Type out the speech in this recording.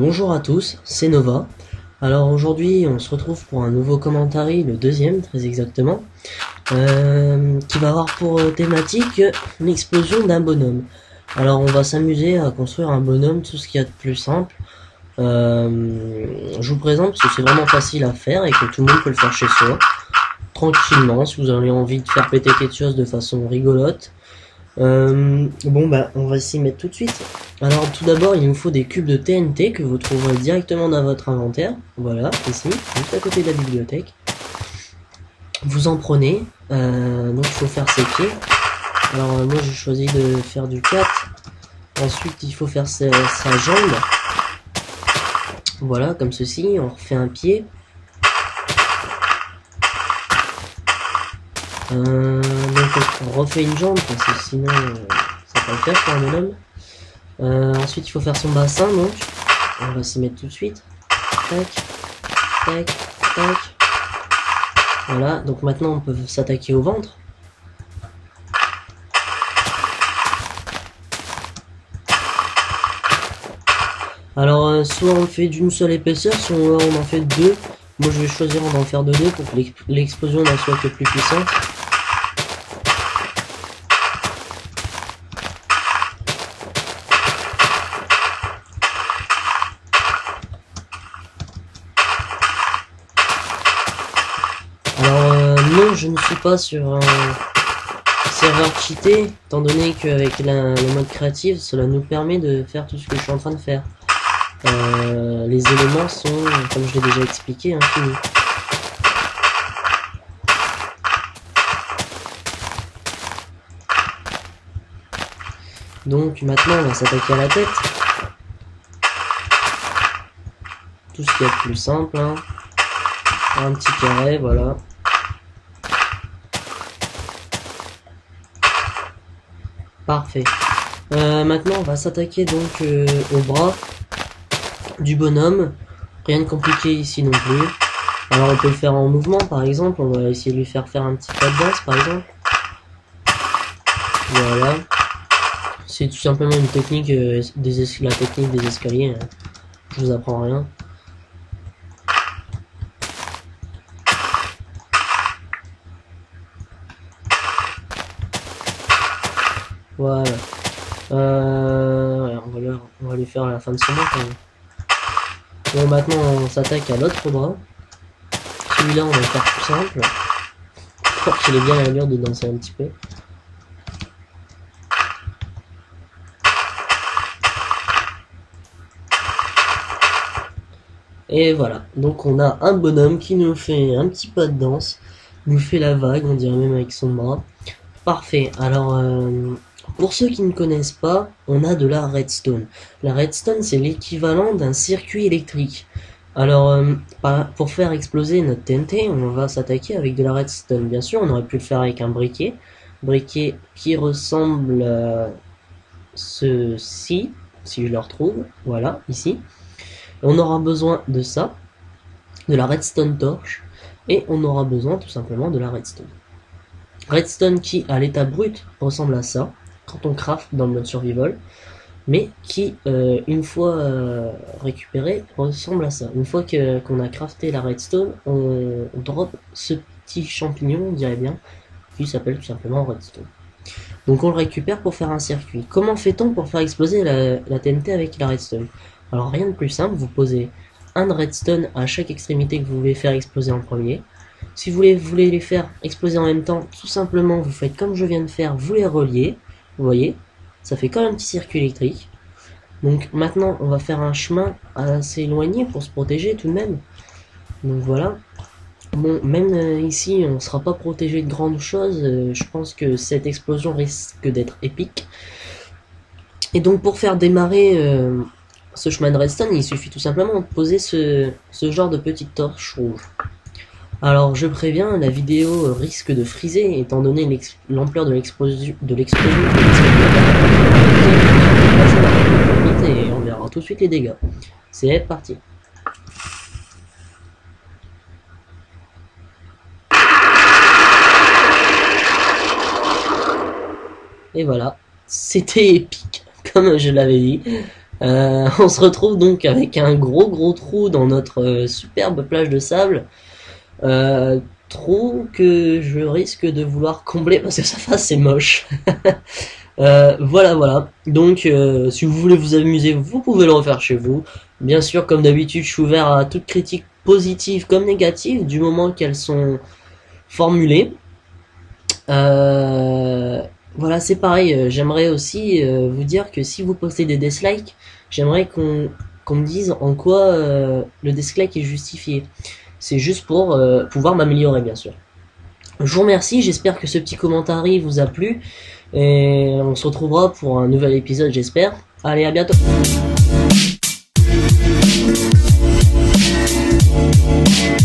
Bonjour à tous, c'est Nova. Alors aujourd'hui on se retrouve pour un nouveau commentary, le deuxième très exactement, qui va avoir pour thématique l'explosion d'un bonhomme. Alors on va s'amuser à construire un bonhomme, tout ce qu'il y a de plus simple. Je vous présente parce que c'est vraiment facile à faire et que tout le monde peut le faire chez soi, tranquillement, si vous avez envie de faire péter quelque chose de façon rigolote. Bon bah on va s'y mettre tout de suite. Alors tout d'abord il nous faut des cubes de TNT que vous trouverez directement dans votre inventaire. Voilà, ici, juste à côté de la bibliothèque. Vous en prenez, donc il faut faire ses pieds. Alors moi j'ai choisi de faire du 4. Ensuite il faut faire sa jambe. Voilà, comme ceci, on refait un pied. Donc on refait une jambe parce que sinon ça va pas le faire pour un bonhomme. Ensuite il faut faire son bassin, donc on va s'y mettre tout de suite. Tac, tac, tac. Voilà, donc maintenant on peut s'attaquer au ventre. Alors soit on le fait d'une seule épaisseur, soit on en fait deux. Moi je vais choisir d'en faire deux pour que l'explosion ne soit que plus puissante. Alors non, je ne suis pas sur un serveur cheaté, étant donné qu'avec le mode créatif, cela nous permet de faire tout ce que je suis en train de faire. Les éléments sont, comme je l'ai déjà expliqué, infinis. Donc maintenant on va s'attaquer à la tête. Tout ce qu'il y a de plus simple, hein. Un petit carré, voilà. Parfait. Maintenant on va s'attaquer donc au bras du bonhomme. Rien de compliqué ici non plus. Alors on peut le faire en mouvement par exemple. On va essayer de lui faire un petit pas de danse par exemple. Voilà. C'est tout simplement une technique, la technique des escaliers. Hein. Je vous apprends rien. Voilà. On va lui faire à la fin de son mois quand même. Bon, maintenant on s'attaque à l'autre bras. Celui-là on va le faire plus simple. Je crois qu'il est bien à l'allure de danser un petit peu. Et voilà, donc on a un bonhomme qui nous fait un petit pas de danse, nous fait la vague, on dirait même avec son bras. Parfait, alors pour ceux qui ne connaissent pas, on a de la redstone. La redstone c'est l'équivalent d'un circuit électrique. Alors pour faire exploser notre TNT, on va s'attaquer avec de la redstone. Bien sûr, on aurait pu le faire avec un briquet qui ressemble à ceci, si je le retrouve, voilà, ici. On aura besoin de ça, de la redstone torche, et on aura besoin tout simplement de la redstone. Redstone qui, à l'état brut, ressemble à ça, quand on craft dans le mode survival, mais qui, une fois récupéré, ressemble à ça. Une fois qu'on a crafté la redstone, on drop ce petit champignon, on dirait bien, qui s'appelle tout simplement redstone. Donc on le récupère pour faire un circuit. Comment fait-on pour faire exploser la TNT avec la redstone? Alors rien de plus simple, vous posez un redstone à chaque extrémité que vous voulez faire exploser en premier. Si vous voulez les faire exploser en même temps, tout simplement vous faites comme je viens de faire, vous les reliez. Vous voyez, ça fait comme un petit circuit électrique. Donc maintenant on va faire un chemin assez éloigné pour se protéger tout de même. Donc voilà. Bon, même ici on ne sera pas protégé de grandes choses. Je pense que cette explosion risque d'être épique. Et donc pour faire démarrer ce chemin de redstone, il suffit tout simplement de poser ce genre de petite torche rouge. Alors je préviens, la vidéo risque de friser étant donné l'ampleur de l'explosion. Et on verra tout de suite les dégâts. C'est parti. Et voilà, c'était épique, comme je l'avais dit. On se retrouve donc avec un gros trou dans notre superbe plage de sable. Trou que je risque de vouloir combler parce que sa face c'est moche. Voilà. Donc, si vous voulez vous amuser, vous pouvez le refaire chez vous. Bien sûr, comme d'habitude, je suis ouvert à toute critique positive comme négative, du moment qu'elles sont formulées. Voilà, c'est pareil. J'aimerais aussi vous dire que si vous postez des dislikes, j'aimerais qu'on me dise en quoi le dislike est justifié. C'est juste pour pouvoir m'améliorer, bien sûr. Je vous remercie, j'espère que ce petit commentaire vous a plu. Et on se retrouvera pour un nouvel épisode, j'espère. Allez, à bientôt.